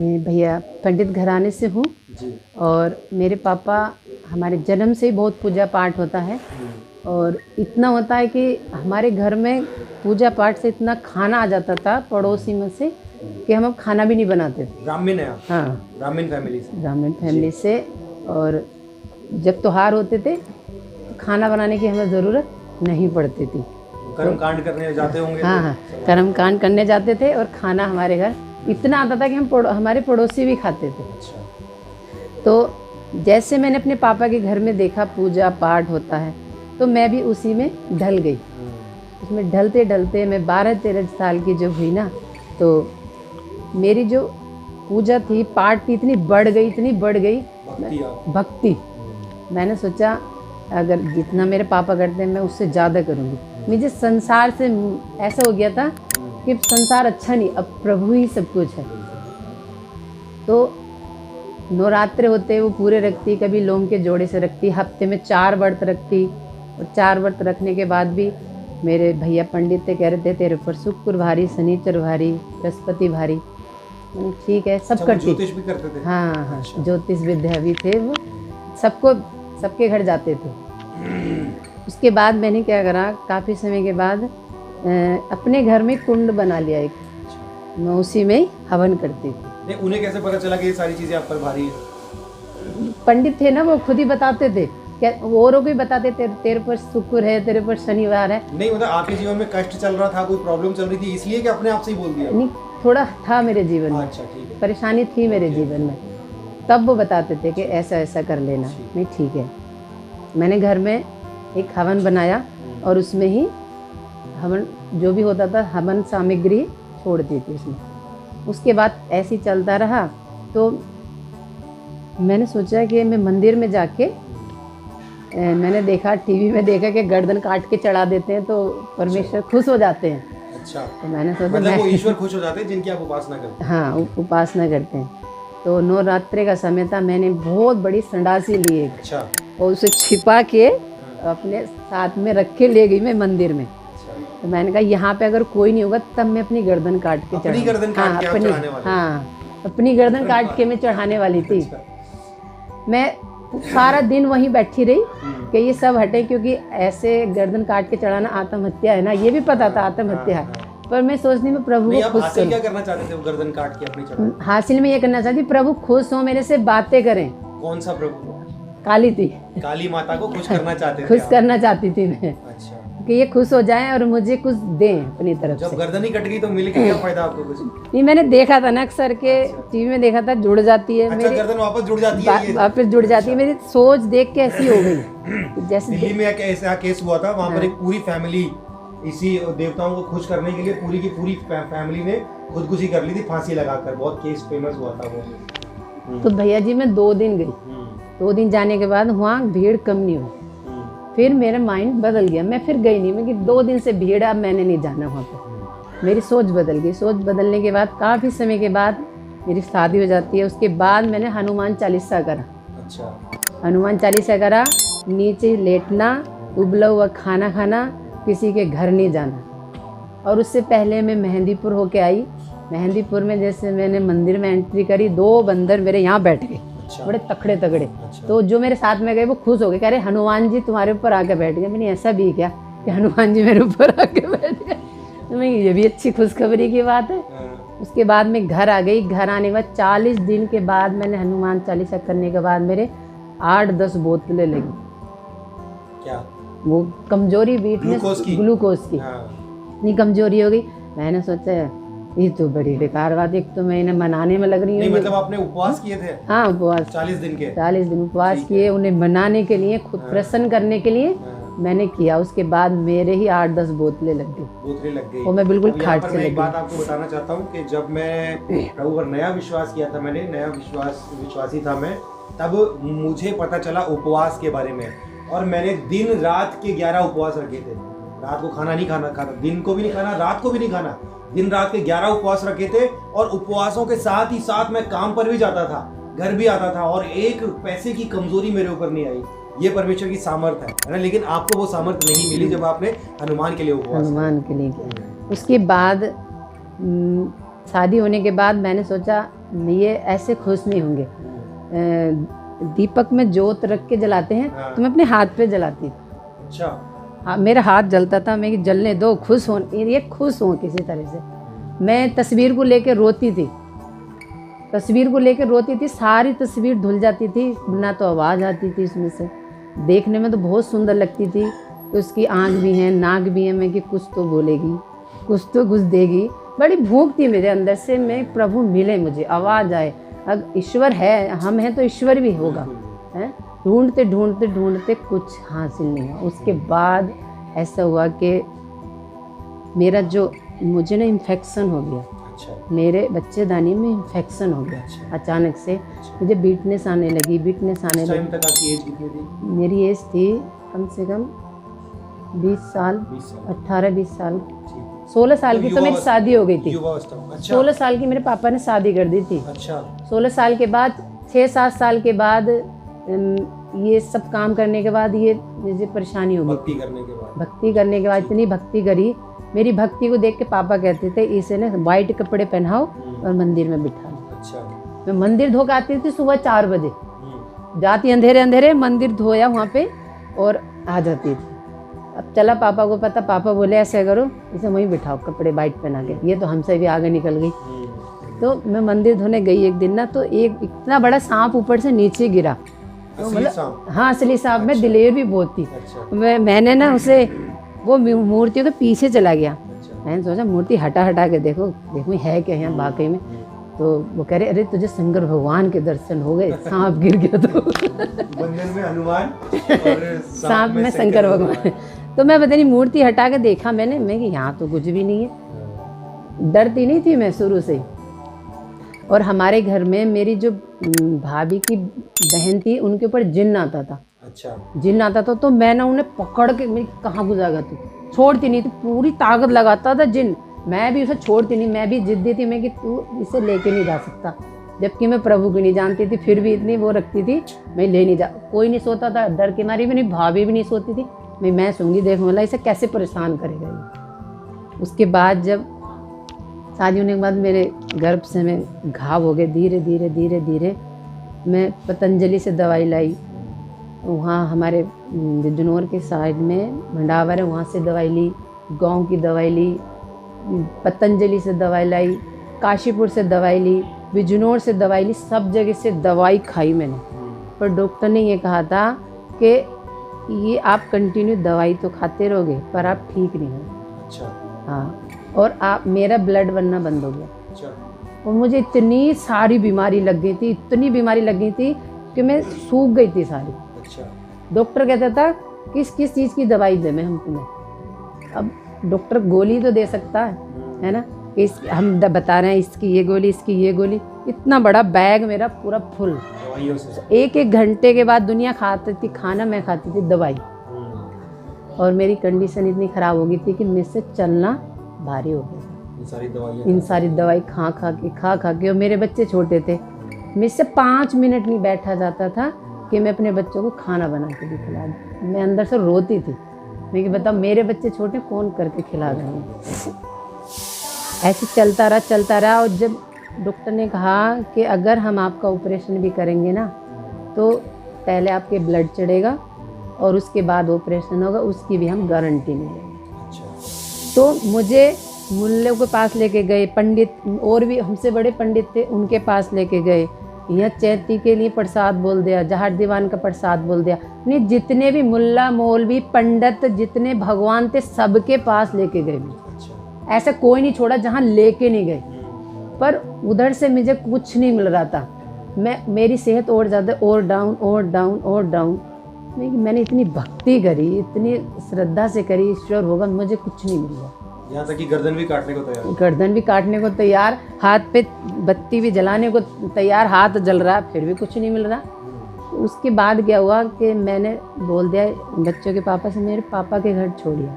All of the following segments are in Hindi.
मैं भैया पंडित घराने से हूँ जी। और मेरे पापा हमारे जन्म से ही बहुत पूजा पाठ होता है और इतना होता है कि हमारे घर में पूजा पाठ से इतना खाना आ जाता था पड़ोसी में से कि हम अब खाना भी नहीं बनाते थे। ब्राह्मण है आप? हाँ, ब्राह्मण फैमिली से? ब्राह्मण फैमिली से। और जब त्योहार होते थे तो खाना बनाने की हमें ज़रूरत नहीं पड़ती थी। कर्म कांड करने जाते होंगे? हाँ हाँ, कर्म कांड करने जाते थे और खाना हमारे घर इतना आता था कि हमारे पड़ोसी भी खाते थे। अच्छा। तो जैसे मैंने अपने पापा के घर में देखा पूजा पाठ होता है तो मैं भी उसी में ढल गई। उसमें ढलते ढलते मैं 12-13 साल की जो हुई ना, तो मेरी जो पूजा थी पाठ थी इतनी बढ़ गई भक्ति। मैंने सोचा अगर जितना मेरे पापा करते हैं मैं उससे ज़्यादा करूँगी। मुझे संसार से ऐसा हो गया था कि संसार अच्छा नहीं, अब प्रभु ही सब कुछ है। तो नवरात्रे होते वो पूरे रखती, कभी लोम के जोड़े से रखती, हफ्ते में 4 व्रत रखती। और 4 व्रत रखने के बाद भी मेरे भैया पंडित थे, कह रहे थे तेरे ऊपर शुक्र भारी, शनिचर भारी, बृहस्पति भारी। ठीक है, सब करती। ज्योतिष भी करते थे? हाँ हाँ, अच्छा। ज्योतिष विद्या भी थे वो, सबके घर जाते थे। उसके बाद मैंने क्या करा, काफ़ी समय के बाद अपने घर में कुंड बना लिया एक, मैं उसी में ही हवन करती थी। नहीं, उन्हें कैसे पता चला कि ये सारी चीजें आप पर भारी है? पंडित थे ना, वो खुद ही बताते थे, क्या औरों को भी बताते थे तेरे पर शुक्र है, तेरे पर शनिवार है। नहीं मतलब आपके जीवन में कष्ट चल रहा था, कोई प्रॉब्लम चल रही थी, इसलिए कि अपने आप से ही बोल दिया? नहीं, थोड़ा था मेरे जीवन में। अच्छा, ठीक है। परेशानी थी मेरे जीवन में, तब वो बताते थे कि ऐसा ऐसा कर लेना। नहीं ठीक है, मैंने घर में एक हवन बनाया और उसमें ही हवन जो भी होता था हवन सामग्री छोड़ दी थी उसमें। उसके बाद ऐसे ही चलता रहा तो मैंने सोचा कि मैं मंदिर में जाके मैंने देखा, टीवी में देखा कि गर्दन काट के चढ़ा देते हैं तो परमेश्वर खुश हो जाते हैं। अच्छा। तो मैंने सोचा मतलब वो ईश्वर खुश हो जाते हैं जिनकी आप उपासना करते हैं? हाँ, उपासना करते हैं। तो नवरात्रे का समय था, मैंने बहुत बड़ी संडासी ली एक। अच्छा। और उसे छिपा के अपने साथ में रख के ले गई मैं मंदिर में। तो मैंने कहा यहाँ पे अगर कोई नहीं होगा तब मैं अपनी गर्दन काट के अपनी गर्दन काट के आप चढ़ाने वाले? हाँ, अपनी गर्दन काट के मैं चढ़ाने वाली थी। मैं सारा दिन वहीं बैठी रही कि ये सब हटे, क्योंकि ऐसे गर्दन काट के चढ़ाना आत्महत्या है ना, ये भी पता था आत्महत्या है। पर मैं सोचनी में प्रभु को खुश हासिल क्या करना चाहते थे वो गर्दन काट के अपनी चढ़ाने? हासिल में ये करना चाहती प्रभु खुश हो, मेरे से बातें करें। कौन सा प्रभु? काली थी, काली माता को खुश करना चाहते थे? खुश करना चाहती थी मैं। अच्छा। कि ये खुश हो जाएं और मुझे कुछ दें अपनी तरफ जब से। गर्दन ही कट गई तो मिल के क्या फायदा आपको कुछ? नहीं, मैंने देखा था ना अक्सर के टीवी में देखा था, जुड़ जाती है। अच्छा, मेरी गर्दन वापस जुड़ जाती है ये? वापस जुड़ जाती है। मेरी सोच देख के ऐसी हो गई जैसे दिल्ली में एक ऐसा केस हुआ था, वहाँ पर एक पूरी फैमिली इसी देवताओं को खुश करने के लिए पूरी की पूरी फैमिली ने खुदकुशी कर ली थी फांसी लगाकर। बहुत केस फेमस हुआ था वो। तो भैया जी मैं 2 दिन गई। 2 दिन जाने के बाद वहाँ भीड़ कम नहीं हुई। फिर मेरा माइंड बदल गया, मैं फिर गई नहीं। मैं कि 2 दिन से भीड़, अब मैंने नहीं जाना वहाँ पर। मेरी सोच बदल गई। सोच बदलने के बाद काफ़ी समय के बाद मेरी शादी हो जाती है। उसके बाद मैंने हनुमान चालीसा करा। अच्छा। हनुमान चालीसा करा, नीचे लेटना, उबला हुआ खाना खाना, किसी के घर नहीं जाना। और उससे पहले मैं मेहंदीपुर होके आई। मेहंदीपुर में जैसे मैंने मंदिर में एंट्री करी, 2 बंदर मेरे यहाँ बैठ गए। अच्छा। बड़े तकड़े तगड़े। अच्छा। तो जो मेरे साथ में गए वो खुश हो गए, कह रहे हनुमान जी तुम्हारे ऊपर आके बैठ गए। मैंने ऐसा भी क्या कि हनुमान जी मेरे ऊपर आके बैठ गए? तो मैं ये भी अच्छी खुशखबरी की बात है। उसके बाद मैं घर आ गई। घर आने के बाद 40 दिन के बाद मैंने हनुमान चालीसा करने के बाद मेरे 8-10 बोतलें लगी। क्या? वो कमजोरी बीच में ग्लूकोज की इतनी कमजोरी हो गई। मैंने सोचा ये तो बड़ी बेकार बात, एक तो मैं इन्हें मनाने में लग रही हूँ। नहीं मतलब आपने उपवास किए थे? हाँ, उपवास 40 दिन के? 40 दिन उपवास किए, उन्हें मनाने के लिए, खुद प्रसन्न करने के लिए मैंने किया। उसके बाद मेरे ही 8-10 बोतलें लग गई और मैं बिल्कुल खाट से लग गई। एक बात आपको बताना चाहता हूँ कि जब मैं प्रभु पर नया विश्वास किया था, मैंने नया विश्वासी था मैं, तब मुझे पता चला उपवास के बारे में। और मैंने दिन रात के 11 उपवास रखे थे। रात को खाना नहीं खाना, दिन को भी नहीं खाना, रात को भी नहीं खाना। दिन रात के 11 उपवास रखे थे। और उपवासों के साथ ही साथ मैं काम पर भी जाता था, घर भी आता था, और 1 पैसे की कमजोरी मेरे ऊपर नहीं आई। ये परमेश्वर की सामर्थ है ना। लेकिन आपको वो सामर्थ नहीं मिली जब आपने हनुमान के लिए उपवास, हनुमान के लिए किया। उसके बाद शादी होने के बाद मैंने सोचा ये ऐसे खुश नहीं होंगे। दीपक में जोत रख के जलाते हैं हाँ। तो मैं अपने हाथ पे जलाती थी। अच्छा। हाँ, मेरा हाथ जलता था, मैं कि जलने दो, खुश हो, ये खुश हो किसी तरह से। मैं तस्वीर को लेकर रोती थी, तस्वीर को लेकर रोती थी, सारी तस्वीर धुल जाती थी, ना तो आवाज़ आती थी इसमें से। देखने में तो बहुत सुंदर लगती थी कि उसकी आँख भी है, नाक भी है, मैं कि कुछ तो बोलेगी, कुछ तो कुछ देगी। बड़ी भूख थी मेरे अंदर से, मैं प्रभु मिले, मुझे आवाज़ आए, अगर ईश्वर है, हम हैं तो ईश्वर भी होगा। हैं, ढूंढते ढूंढते ढूंढते कुछ हासिल नहीं हुआ। उसके बाद ऐसा हुआ कि मेरा जो मुझे ना इन्फेक्शन हो गया। अच्छा। मेरे बच्चेदानी में इन्फेक्शन हो गया। अच्छा। अचानक से मुझे वीकनेस आने लगी, वीकनेस आने इस टाइम लगी। तक आपकी एज कितनी थी? मेरी एज थी कम से कम 20 साल, 20 साल। 18-20 साल, ठीक। 16 साल की तो मेरी युवावस्था- शादी हो गई थी। युवावस्था। अच्छा। 16 साल की मेरे पापा ने शादी कर दी थी। अच्छा। 16 साल के बाद 6-7 साल के बाद ये सब काम करने के बाद ये मुझे परेशानी हो गई। भक्ति करने के बाद। भक्ति करने के बाद इतनी भक्ति करी, मेरी भक्ति को देख के पापा कहते थे इसे ना वाइट कपड़े पहनाओ और मंदिर में बिठा लो। अच्छा। मैं मंदिर धो के आती थी सुबह 4 बजे, जाती अंधेरे अंधेरे मंदिर धोया वहाँ पे और आ जाती थी। अब चला पापा को पता, पापा बोले ऐसे करो, इसे वहीं बिठाओ कपड़े वाइट पहना के, ये तो हमसे भी आगे निकल गई। तो मैं मंदिर धोने गई एक दिन ना, तो एक इतना बड़ा सांप ऊपर से नीचे गिरा। तो असली सांप? हाँ, असली सांप में अच्छा। दिलेर भी बहुत थी। अच्छा। मैंने ना उसे, वो मूर्ति तो पीछे चला गया। अच्छा। मैंने सोचा मूर्ति हटा हटा के देखो देखो है क्या यहाँ वाकई में। तो वो कह रहे अरे तुझे शंकर भगवान के दर्शन हो गए, सांप गिर गया तो। बंधन में हनुमान और सांप में शंकर भगवान। तो मैं पता नहीं मूर्ति हटा के देखा मैंने, मैं कि यहाँ तो कुछ भी नहीं है। डरती नहीं थी मैं शुरू से। और हमारे घर में मेरी जो भाभी की बहन थी, उनके ऊपर जिन्न आता था। अच्छा। जिन्न आता था तो मैं ना उन्हें पकड़ के, मैं कहाँ गुजारा तू, छोड़ती नहीं थी, पूरी ताकत लगाता था जिन्न। मैं भी उसे छोड़ती नहीं, मैं भी जिद्दी थी, मैं कि तू इसे लेके नहीं जा सकता। जबकि मैं प्रभु को नहीं जानती थी, फिर भी इतनी वो रखती थी, मैं ले नहीं जा। कोई नहीं सोता था, डर के मारी भी नहीं, भाभी भी नहीं सोती थी। मैं सूंगी, देख बोला इसे कैसे परेशान करेगा ये। उसके बाद जब शादी होने के बाद मेरे गर्भ से में घाव हो गए, धीरे धीरे धीरे धीरे मैं पतंजलि से दवाई लाई। वहाँ हमारे बिजनौर के साइड में भंडावर है, वहाँ से दवाई ली, गांव की दवाई ली, पतंजलि से दवाई लाई, काशीपुर से दवाई ली, बिजनौर से दवाई ली, सब जगह से दवाई खाई मैंने। पर डॉक्टर ने ये कहा था कि ये आप कंटिन्यू दवाई तो खाते रहोगे पर आप ठीक नहीं हो। अच्छा। हाँ, और आप, मेरा ब्लड बनना बंद हो गया। अच्छा। और मुझे इतनी सारी बीमारी लग गई थी, इतनी बीमारी लग गई थी कि मैं सूख गई थी सारी। अच्छा। डॉक्टर कहता था किस किस चीज़ की दवाई दे मैं हम तुम्हें। अब डॉक्टर गोली तो दे सकता है ना, कि हम बता रहे हैं इसकी ये गोली, इसकी ये गोली। इतना बड़ा बैग मेरा पूरा फुल दवाइयों से। 1-1 घंटे के बाद दुनिया खाती थी खाना, मैं खाती थी दवाई। और मेरी कंडीशन इतनी ख़राब हो गई थी कि मुझसे चलना भारी हो गया। इन सारी दवाई खा खा के। और मेरे बच्चे छोटे थे, मुझसे 5 मिनट नहीं बैठा जाता था कि मैं अपने बच्चों को खाना बना के भी खिला दूँ। मैं अंदर से रोती थी, मैं कि बताओ मेरे बच्चे छोटे, कौन करके खिला देंगे। ऐसे चलता रहा। और जब डॉक्टर ने कहा कि अगर हम आपका ऑपरेशन भी करेंगे ना, तो पहले आपके ब्लड चढ़ेगा और उसके बाद ऑपरेशन होगा, उसकी भी हम गारंटी नहीं लेंगे। अच्छा। तो मुझे मुल्लों के पास लेके गए, पंडित और भी हमसे बड़े पंडित थे, उनके पास लेके गए। यहाँ चैती के लिए प्रसाद बोल दिया, जहार दीवान का प्रसाद बोल दिया। नहीं, जितने भी मुल्ला मौलवी पंडित जितने भगवान थे सबके पास लेके गए। अच्छा। ऐसा कोई नहीं छोड़ा जहाँ लेके नहीं गए। पर उधर से मुझे कुछ नहीं मिल रहा था। मेरी सेहत और ज़्यादा और डाउन। मैंने इतनी भक्ति करी, इतनी श्रद्धा से करी, ईश्वर होगा, मुझे कुछ नहीं मिला। यहाँ तक कि गर्दन भी काटने को तैयार, हाथ पे बत्ती भी जलाने को तैयार, हाथ जल रहा, फिर भी कुछ नहीं मिल रहा। तो उसके बाद क्या हुआ कि मैंने बोल दिया बच्चों के पापा से, मेरे पापा के घर छोड़िया,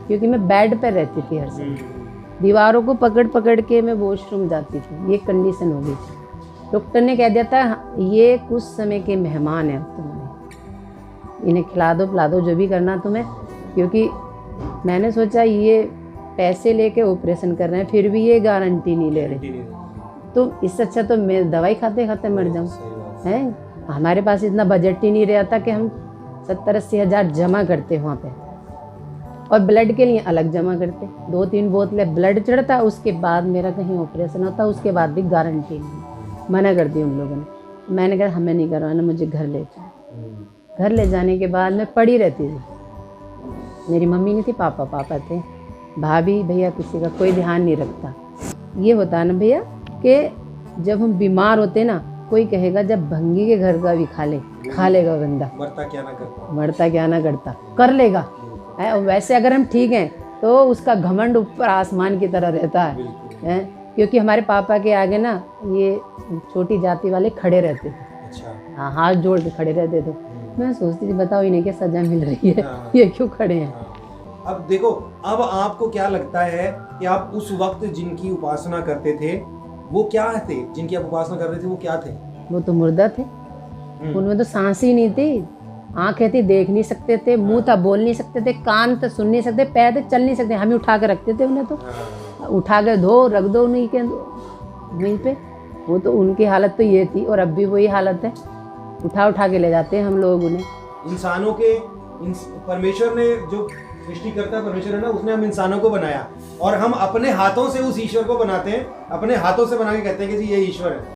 क्योंकि मैं बेड पर रहती थी हर समय, दीवारों को पकड़ के मैं वॉशरूम जाती थी। ये कंडीशन हो गई थी। डॉक्टर ने कह दिया था ये कुछ समय के मेहमान हैं तुम्हारे, इन्हें खिला दो पिला दो, जो भी करना तुम्हें। क्योंकि मैंने सोचा ये पैसे लेके ऑपरेशन कर रहे हैं, फिर भी ये गारंटी नहीं ले रहे। तो इससे अच्छा तो मैं दवाई खाते खाते मर जाऊँ। सही बात। हैं, हमारे पास इतना बजट ही नहीं रहता कि हम 70-80 हज़ार जमा करते वहाँ पे, और ब्लड के लिए अलग जमा करते। 2-3 बोतलें ब्लड चढ़ता, उसके बाद मेरा कहीं ऑपरेशन होता, उसके बाद भी गारंटी नहीं। मना कर दी उन लोगों ने। मैंने कहा हमें नहीं करवाना, मुझे घर ले जाओ। घर ले जाने के बाद मैं पड़ी रहती थी। मेरी मम्मी नहीं थी, पापा थे, भाभी भैया, किसी का कोई ध्यान नहीं रखता। ये होता है ना भैया कि जब हम बीमार होते ना, कोई कहेगा जब भंगी के घर का भी खा लेगा बंदा, मरता क्या ना करता, कर लेगा। है, और वैसे अगर हम ठीक हैं तो उसका घमंड ऊपर आसमान की तरह रहता है, क्योंकि हमारे पापा के आगे ना ये छोटी जाति वाले खड़े रहते थे। अच्छा। हाँ, हाथ जोड़ के खड़े रहते थे। मैं सोचती थी बताओ इन्हें क्या सजा मिल रही है, ये क्यों खड़े हैं। अब देखो, अब आपको क्या लगता है कि आप उस वक्त जिनकी उपासना करते थे वो क्या थे? जिनकी आप उपासना कर रहे थे वो क्या थे? वो तो मुर्दा थे, उनमें तो सांस ही नहीं थी। आंखें थी, देख नहीं सकते थे, मुंह था, बोल नहीं सकते थे, कान थे, सुन नहीं सकते, पैर थे, चल नहीं सकते। हम ही उठा के रखते थे उन्हें, तो उठा के धो रख दो उन्हीं के वहीं पे। वो तो उनकी हालत तो ये थी, और अब भी वही हालत है, उठा के ले जाते हैं हम लोग उन्हें। इंसानों के परमेश्वर ने जो सृष्टिकर्ता परमेश्वर है ना, उसने हम इंसानों को बनाया, और हम अपने हाथों से उस ईश्वर को बनाते हैं, अपने हाथों से बना के कहते हैं कि जी ये ईश्वर है।